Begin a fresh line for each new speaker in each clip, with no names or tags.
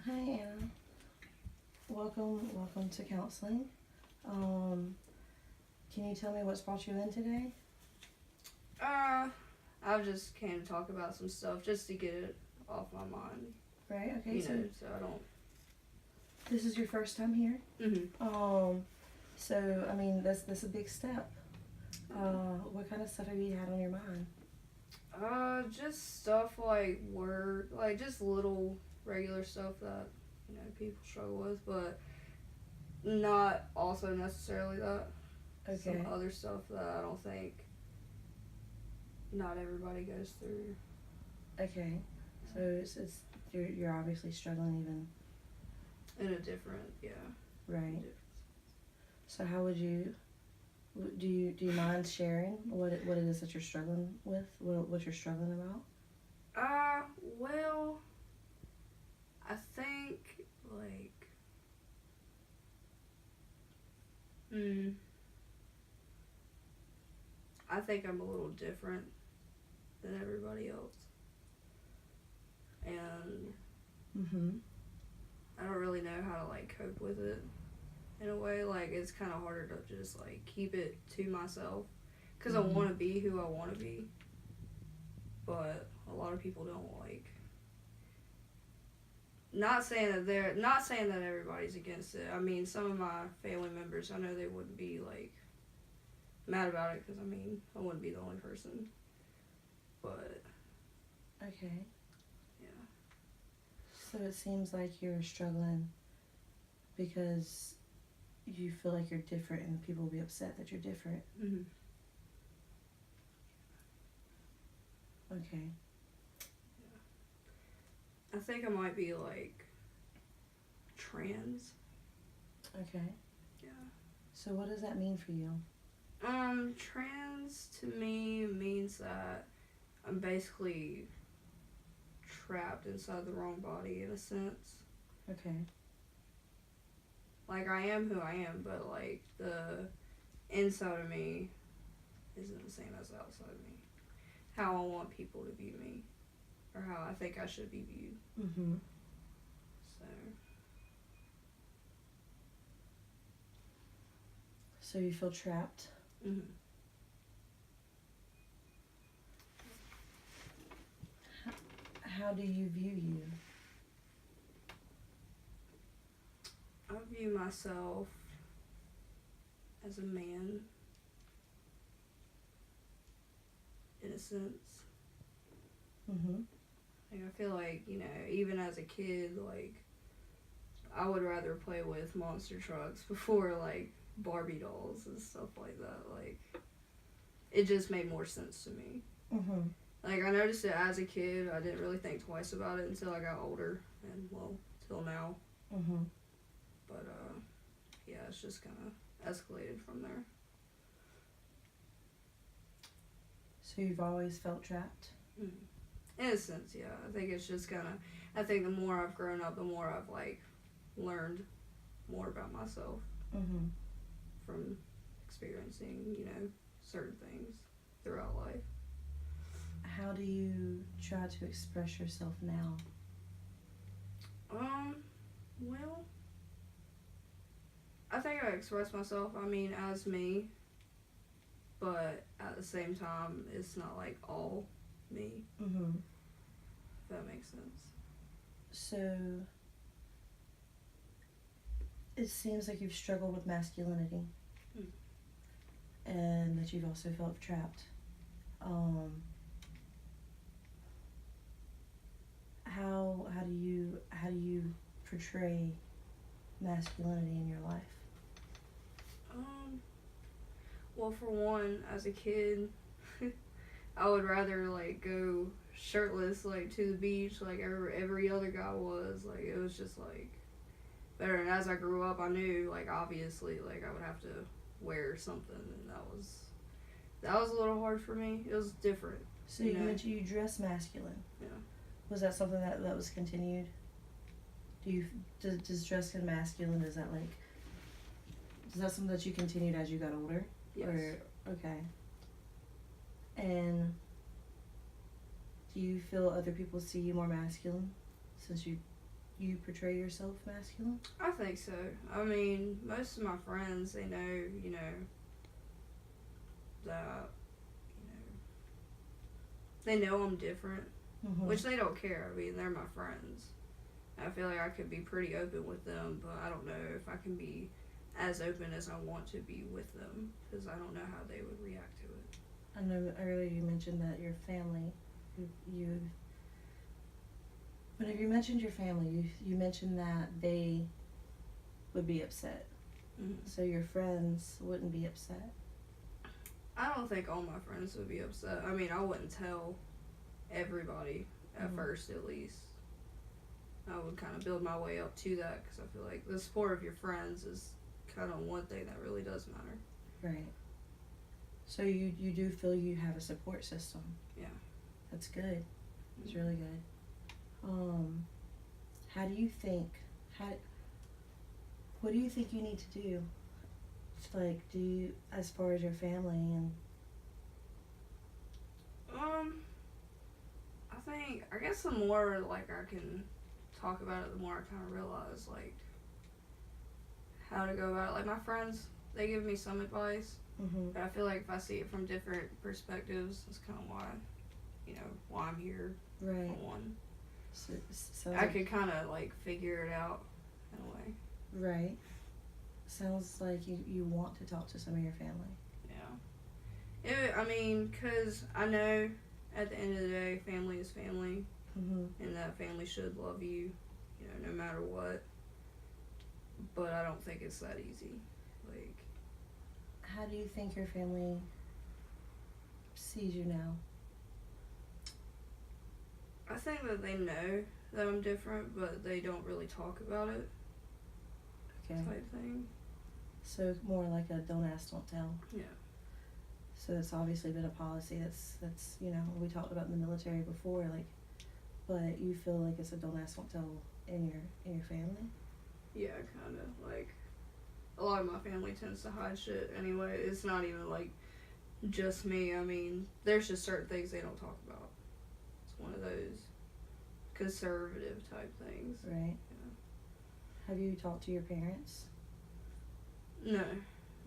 Hi Anna. Welcome to counseling. Um, can you tell me what's brought you in today?
Uh, I just came to talk about some stuff just to get it off my mind.
Right. Okay.
You
So
know, so I don't.
this is your first time here.
Mhm.
Um, so I mean that's a big step. What kind of stuff have you had on your mind?
Just stuff like work, like just little regular stuff that people struggle with, but not also necessarily that. Some
Okay.
other stuff that I don't think not everybody goes through.
Okay. So it's you're obviously struggling even.
In a different, yeah.
Right. So how would you do you mind sharing what it is that you're struggling with? What you're struggling about?
Well, I think like, hmm, I think I'm a little different than everybody else, and
Mm-hmm.
I don't really know how to like cope with it in a way. Like it's kind of harder to just like keep it to myself because I
Mm-hmm.
want to be who I want to be, but a lot of people don't like. Not saying that everybody's against it. I mean, some of my family members, I know they wouldn't be like mad about it because I mean, I wouldn't be the only person. But
Okay.
yeah,
So it seems like you're struggling because you feel like you're different and people will be upset that you're different.
mm-hmm.
Okay.
I think I might be like trans.
Okay.
Yeah.
So what does that mean for you?
Trans to me means that I'm basically trapped inside the wrong body in a sense.
Okay.
Like I am who I am, but like the inside of me isn't the same as the outside of me. How I want people to view me, or how I think I should be viewed.
Mm-hmm.
So
So you feel trapped.
mm-hmm.
How do you view you?
I view myself as a man in a sense.
Mm-hmm.
Like I feel like even as a kid, like I would rather play with monster trucks before like Barbie dolls and stuff like that. Like it just made more sense to me.
Mm-hmm.
Like I noticed it as a kid. I didn't really think twice about it until I got older, and well, till now.
Mm-hmm.
But yeah, it's just kind of escalated from there.
So you've always felt trapped?
Mm. In a sense, yeah. I think it's just kind of. I think the more I've grown up, the more I've like learned more about myself
Mm-hmm.
from experiencing, certain things throughout life.
How do you try to express yourself now?
Um, well, I think I express myself. I mean, as me, but at the same time, it's not like all me.
Mm-hmm.
If that makes sense.
So it seems like you've struggled with masculinity
Mm.
and that you've also felt trapped. Um, how do you portray masculinity in your life?
Um, well, for one, as a kid, I would rather like go shirtless like to the beach like every other guy was. Like it was just like better. And as I grew up, I knew like obviously like I would have to wear something, and that was a little hard for me. It was different,
So
you
you
know.
mentioned you dress masculine.
Yeah.
Was that something that was continued? Do you does dressing masculine? Is that something that you continued as you got older?
Yes.
Or okay. And do you feel other people see you more masculine since you you portray yourself masculine?
I think so. I mean, most of my friends, they know, that, they know I'm different,
Mm-hmm.
which they don't care. I mean, they're my friends. I feel like I could be pretty open with them, but I don't know if I can be as open as I want to be with them, because I don't know how they would react to it.
I know earlier you mentioned that your family, whenever you mentioned your family, you mentioned that they would be upset.
Mm-hmm.
So your friends wouldn't be upset.
I don't think all my friends would be upset. I mean, I wouldn't tell everybody at first, at least. I would kind of build my way up to that, because I feel like the support of your friends is kind of one thing that really does matter.
Right. So you do feel you have a support system.
Yeah.
That's good. It's really good. How do you think, what do you think you need to do? Like, as far as your family and...
I guess the more, like, I can talk about it, the more I kind of realize, like, how to go about it. Like, my friends, they give me some advice, but I feel like if I see it from different perspectives, that's kind of why I'm here.
Right.
For one.
So
I could kind of, like, figure it out in a way.
Right. Sounds like you want to talk to some of your family.
Yeah. I mean, because I know at the end of the day, family is family, and that family should love you, no matter what. But I don't think it's that easy. Like,
how do you think your family sees you now?
I think that they know that I'm different, but they don't really talk about it.
Okay.
Type thing.
So more like a don't ask, don't tell.
Yeah.
So it's obviously been a policy that's we talked about in the military before, like, but you feel like it's a don't ask, don't tell in your family?
Yeah, kind of. Like, a lot of my family tends to hide shit anyway. It's not even, like, just me. I mean, there's just certain things they don't talk about. It's one of those conservative type things.
Right.
Yeah.
Have you talked to your parents?
No,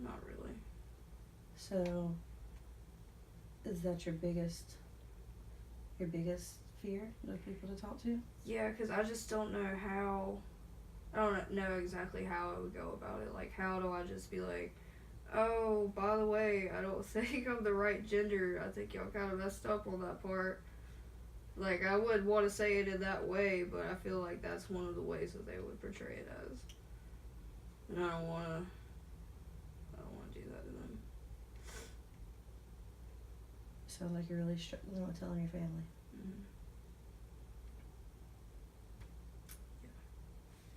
not really.
So, is that your biggest fear of people to talk to?
Yeah, because I just don't know how. I don't know exactly how I would go about it. Like, how do I just be like, oh, by the way, I don't think I'm the right gender. I think y'all kind of messed up on that part. Like, I would want to say it in that way, but I feel like that's one of the ways that they would portray it as. And I don't want to do that to them.
Sounds like you're really struggling with telling your family.
Mm-hmm.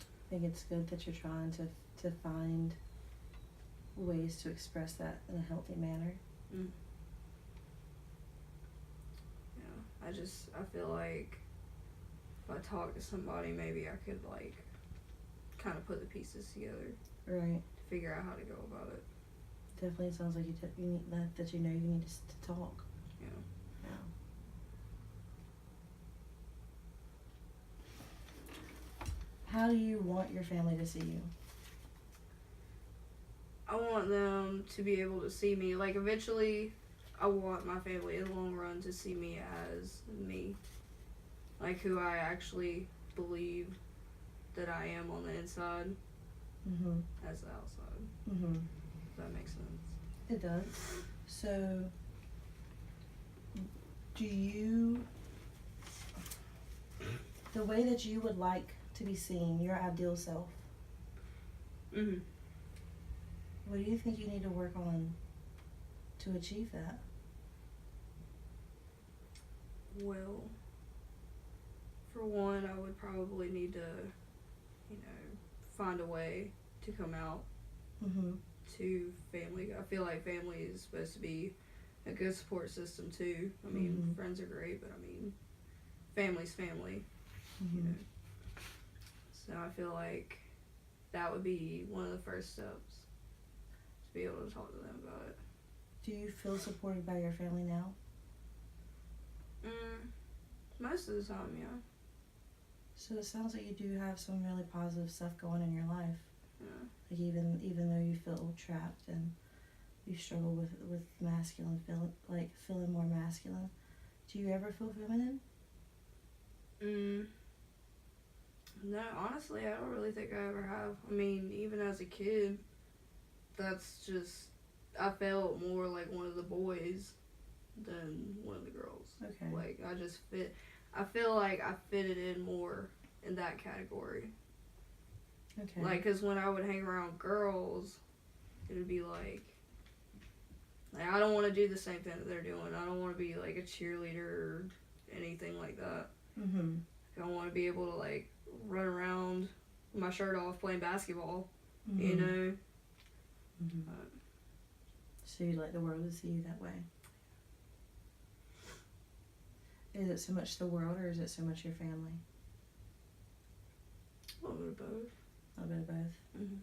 I think it's good that you're trying to find ways to express that in a healthy manner.
Mm. Yeah, I feel like if I talk to somebody, maybe I could, like, kind of put the pieces together.
Right.
To figure out how to go about it.
Definitely sounds like you need that you need to talk.
Yeah.
Yeah. How do you want your family to see you?
I want them to be able to see me. Like, eventually, I want my family in the long run to see me as me. Like, who I actually believe that I am on the inside as the outside. If that makes sense.
It does. So, do you... the way that you would like to be seen, your ideal self, what do you think you need to work on to achieve that?
Well, for one, I would probably need to, find a way to come out to family. I feel like family is supposed to be a good support system too. I mean, friends are great, but I mean, family's family. So I feel like that would be one of the first steps, to be able to talk to them about it.
Do you feel supported by your family now?
Most of the time, yeah.
So it sounds like you do have some really positive stuff going in your life.
Yeah.
Like even though you feel trapped and you struggle with masculine, feeling more masculine, do you ever feel feminine?
No, honestly, I don't really think I ever have. I mean, even as a kid, that's just, I felt more like one of the boys than one of the girls.
Okay.
Like, I feel like I fitted in more in that category.
Okay.
Like, because when I would hang around girls, it would be like, I don't want to do the same thing that they're doing. I don't want to be like a cheerleader or anything like that.
Mm-hmm.
I want to be able to like run around with my shirt off playing basketball,
Mm-hmm.
you know?
Mm-hmm. So you'd like the world to see you that way? Is it so much the world or is it so much your family?
A little bit of both.
A little bit of both.
Mm-hmm.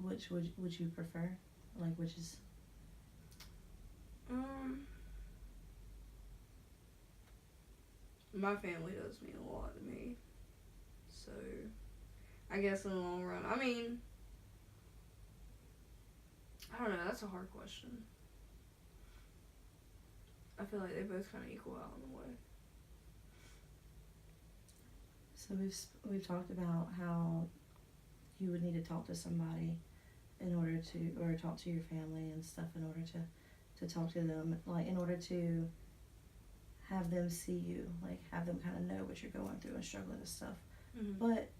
Which would you prefer? Like, which is...
My family does mean a lot to me. So, I guess in the long run, I mean, I don't know, that's a hard question. I feel like they both kind of equal out in a way.
So we've talked about how you would need to talk to somebody in order to, or talk to your family and stuff in order to talk to them, like in order to have them see you, like have them kind of know what you're going through and struggling and stuff.
Mm-hmm.
But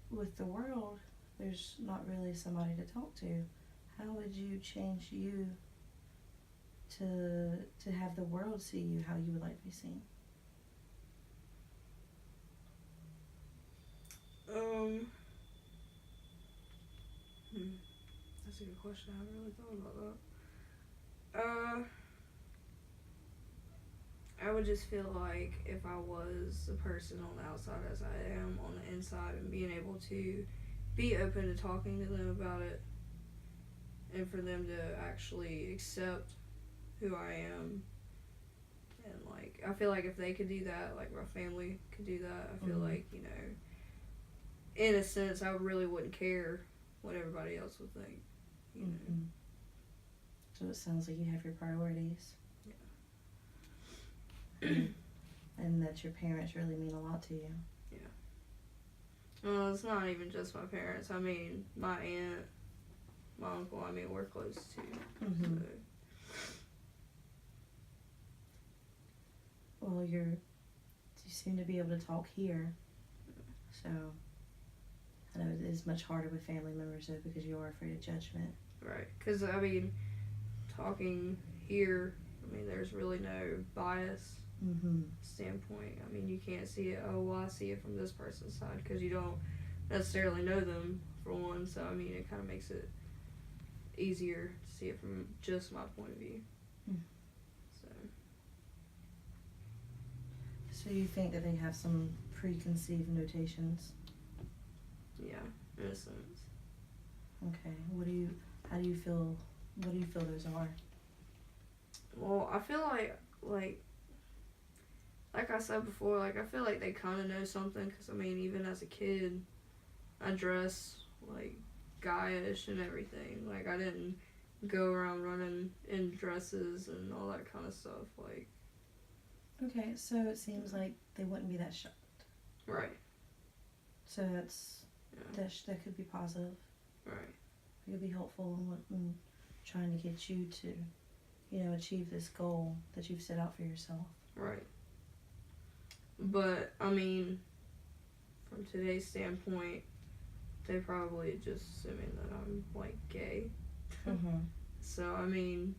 with the world, there's not really somebody to talk to. How would you change you to have the world see you how you would like to be seen?
That's a good question. I haven't really thought about that. I would just feel like if I was the person on the outside as I am on the inside and being able to be open to talking to them about it and for them to actually accept who I am. And like, I feel like if they could do that, like my family could do that, I feel like, you know, in a sense, I really wouldn't care what everybody else would think. You know?
Mm-hmm. So it sounds like you have your priorities.
Yeah.
And that your parents really mean a lot to you.
Yeah. Well, it's not even just my parents. I mean, my aunt, my uncle, I mean, we're close too.
Mm-hmm.
So.
Well, you seem to be able to talk here. So I know it is much harder with family members though because you are afraid of judgment.
Right. Because, I mean, talking here, I mean, there's really no bias standpoint. I mean, you can't see it, oh, well, I see it from this person's side because you don't necessarily know them, for one. So, I mean, it kind of makes it easier to see it from just my point of view.
So you think that they have some preconceived notations?
Yeah, in a sense.
Okay. What do you feel those are?
Well, I feel like I said before, like I feel like they kind of know something because, I mean, even as a kid, I dress like guyish and everything. Like I didn't go around running in dresses and all that kind of stuff. Like.
Okay, so it seems like they wouldn't be that shocked.
Right.
So that's that could be positive.
Right.
It could be helpful in trying to get you to, you know, achieve this goal that you've set out for yourself.
Right. But, I mean, from today's standpoint, they probably just assuming that I'm, like, gay.
Mm-hmm.
So, I mean,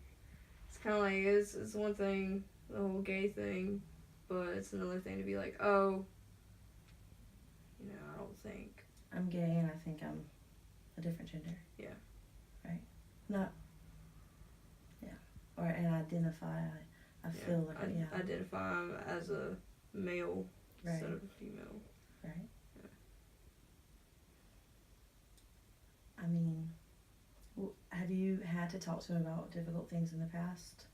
it's kind of like, it's one thing, the whole gay thing, but it's another thing to be like, oh, you know, I don't think.
I'm gay and I think I'm a different gender.
Yeah.
Right. Not. Yeah. Or and identify. I feel like
identify as a male instead of a female.
Right.
Yeah.
I mean, have you had to talk to him about difficult things in the past?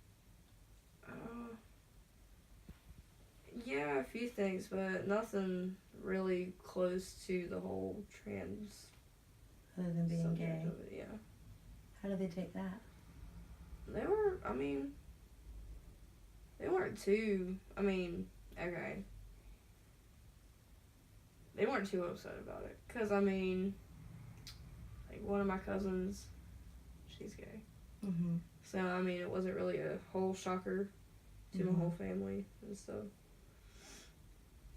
Yeah, a few things, but nothing really close to the whole trans
other than being
subject
gay?
of it. Yeah,
How do they take that?
they were. I mean, they weren't too. I mean, okay, they weren't too upset about it. Cause I mean, like one of my cousins, she's gay.
Mm-hmm.
So I mean, it wasn't really a whole shocker to my whole family and stuff.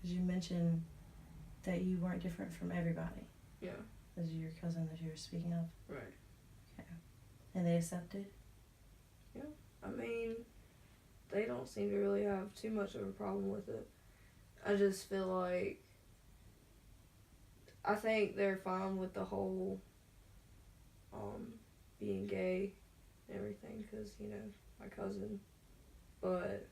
Because you mentioned that you weren't different from everybody.
Yeah.
As your cousin that you were speaking of.
Right.
Okay. And they accepted?
I mean, they don't seem to really have too much of a problem with it. I just feel like I think they're fine with the whole being gay and everything because, you know, my cousin. But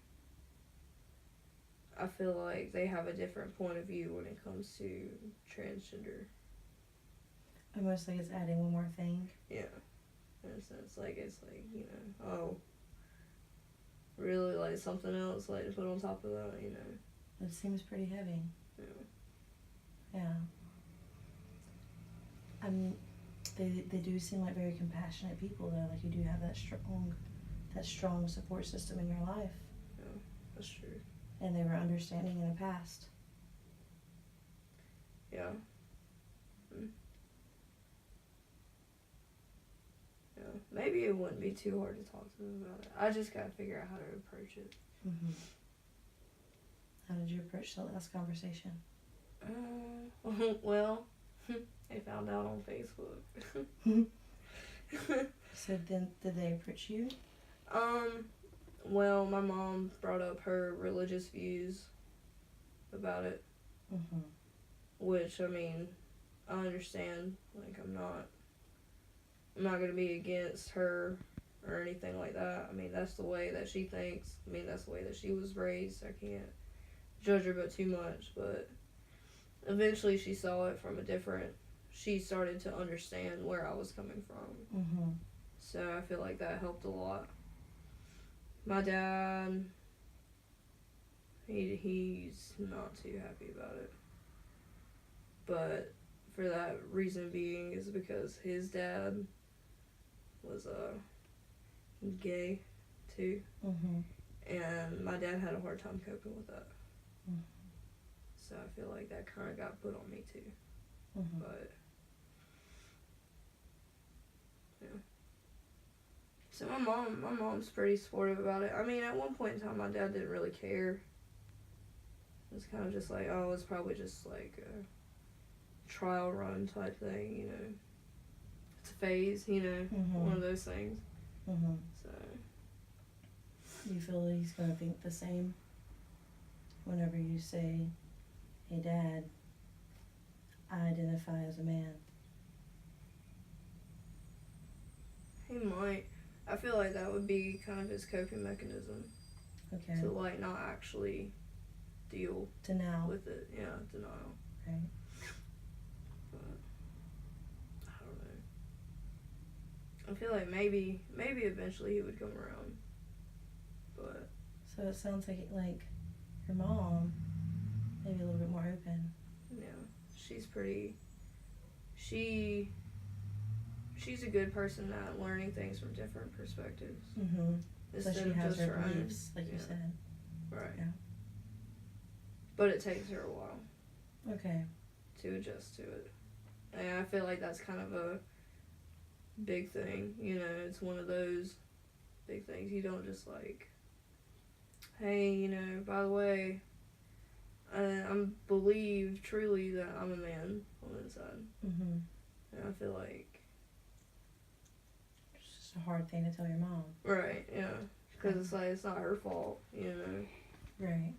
I feel like they have a different point of view when it comes to transgender.
Almost like it's adding one more thing.
Yeah. In a sense, like, it's like, you know, oh, really, like, something else, like, to put on top of that, you know.
It seems pretty heavy.
Yeah.
Yeah. They do seem like very compassionate people though. Like you do have that strong support system in your life.
Yeah, that's true.
And they were understanding in the past.
Yeah. Yeah. Maybe it wouldn't be too hard to talk to them about it. I just gotta figure out how to approach it.
Mm-hmm. How did you approach the last conversation?
Well, I found out on Facebook.
So then, did they approach you?
Well, my mom brought up her religious views about it,
Mm-hmm.
which, I mean, I understand. Like, I'm not gonna be against her or anything like that. I mean, that's the way that she thinks. I mean, that's the way that she was raised. I can't judge her but too much, but eventually she saw it from she started to understand where I was coming from.
Mm-hmm.
So I feel like that helped a lot. My dad, he's not too happy about it. But for that reason being is because his dad was gay too.
Mm-hmm.
And my dad had a hard time coping with that.
Mm-hmm.
So I feel like that kind of got put on me too.
Mm-hmm.
But yeah. So my mom's pretty supportive about it. I mean, at one point in time, my dad didn't really care. It was kind of just like, oh, it's probably just like a trial run type thing, you know. It's a phase, you know,
Mm-hmm.
one of those things.
Mm-hmm.
So
Do you feel that he's gonna think the same whenever you say, "Hey, Dad, I identify as a man"?
he might. I feel like that would be kind of his coping mechanism
Okay.
to like not actually deal
Denial.
with it. Yeah, denial.
Right.
But I don't know. I feel like maybe eventually he would come around. But
So it sounds like your mom maybe a little bit more open.
yeah, she's pretty. She's a good person at learning things from different perspectives.
Mm-hmm. So
Instead
she
of
has
just
her
own.
beliefs, like you
Yeah.
said.
Right.
Yeah.
But it takes her a while
Okay.
to adjust to it. And I feel like that's kind of a big thing. You know, it's one of those big things. You don't just like, hey, you know, by the way, I believe truly that I'm a man on the inside.
Mm-hmm.
And I feel like,
It's just a hard thing to tell your mom.
right, yeah. Because it's like, it's not her fault, you know.
Right.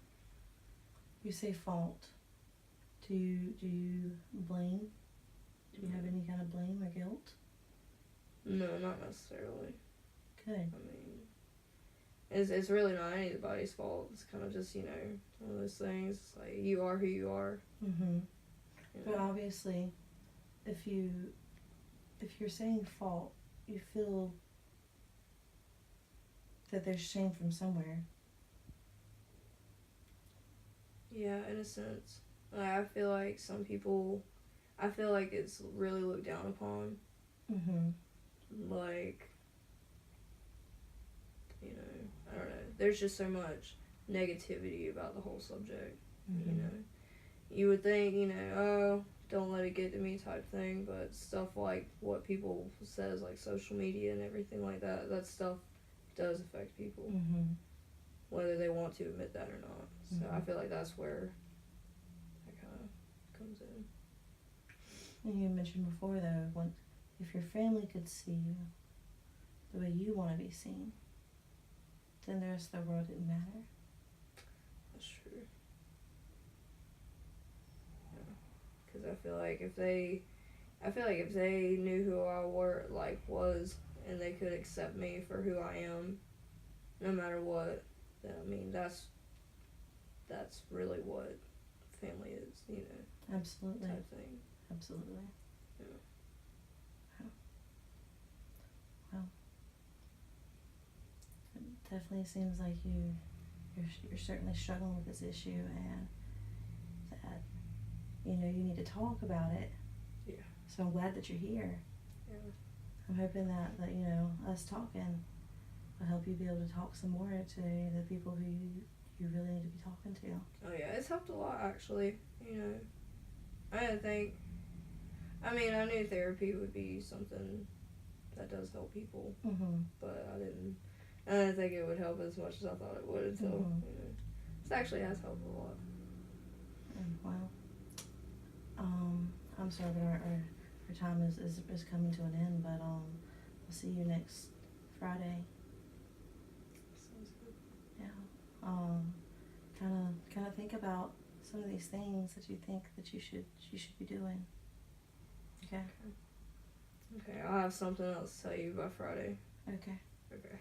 You say fault. Do you blame? Do you have any kind of blame or guilt?
No, not necessarily.
Good.
I mean, it's really not anybody's fault. It's kind of just, you know, one of those things. It's like, you are who you are.
Mm-hmm.
You
But
know?
obviously, if you're saying fault, you feel that there's shame from somewhere.
Yeah, in a sense. Like, I feel like some people, I feel like it's really looked down upon. Like, you know, I don't know. There's just so much negativity about the whole subject. You know, you would think, you know, oh, don't let it get to me type thing, but stuff like what people says, like social media and everything like that, that stuff does affect people, whether they want to admit that or not. So I feel like that's where that kind of comes in.
And you mentioned before, though, when, if your family could see you the way you want to be seen, then the rest of the world didn't matter.
That's true. Yeah. Because I feel like if they knew who I was, and they could accept me for who I am, no matter what, then I mean that's really what family is, you know.
Absolutely.
Type thing.
Absolutely.
Yeah.
Wow. It definitely seems like you're certainly struggling with this issue, and that, you know, you need to talk about it.
Yeah.
So I'm glad that you're here.
Yeah.
I'm hoping that you know, us talking will help you be able to talk some more to the people who you really need to be talking to.
Oh yeah, it's helped a lot actually. You know, I didn't think. I mean, I knew therapy would be something that does help people, but I didn't think it would help as much as I thought it would until, you know, it actually has helped a lot.
Well, I'm sorry that our time is coming to an end, but we'll see you next Friday.
Sounds good.
Yeah. Kind of think about some of these things that you think that you should be doing. Okay.
Okay, I'll have something else to tell you by Friday.
Okay.
Okay.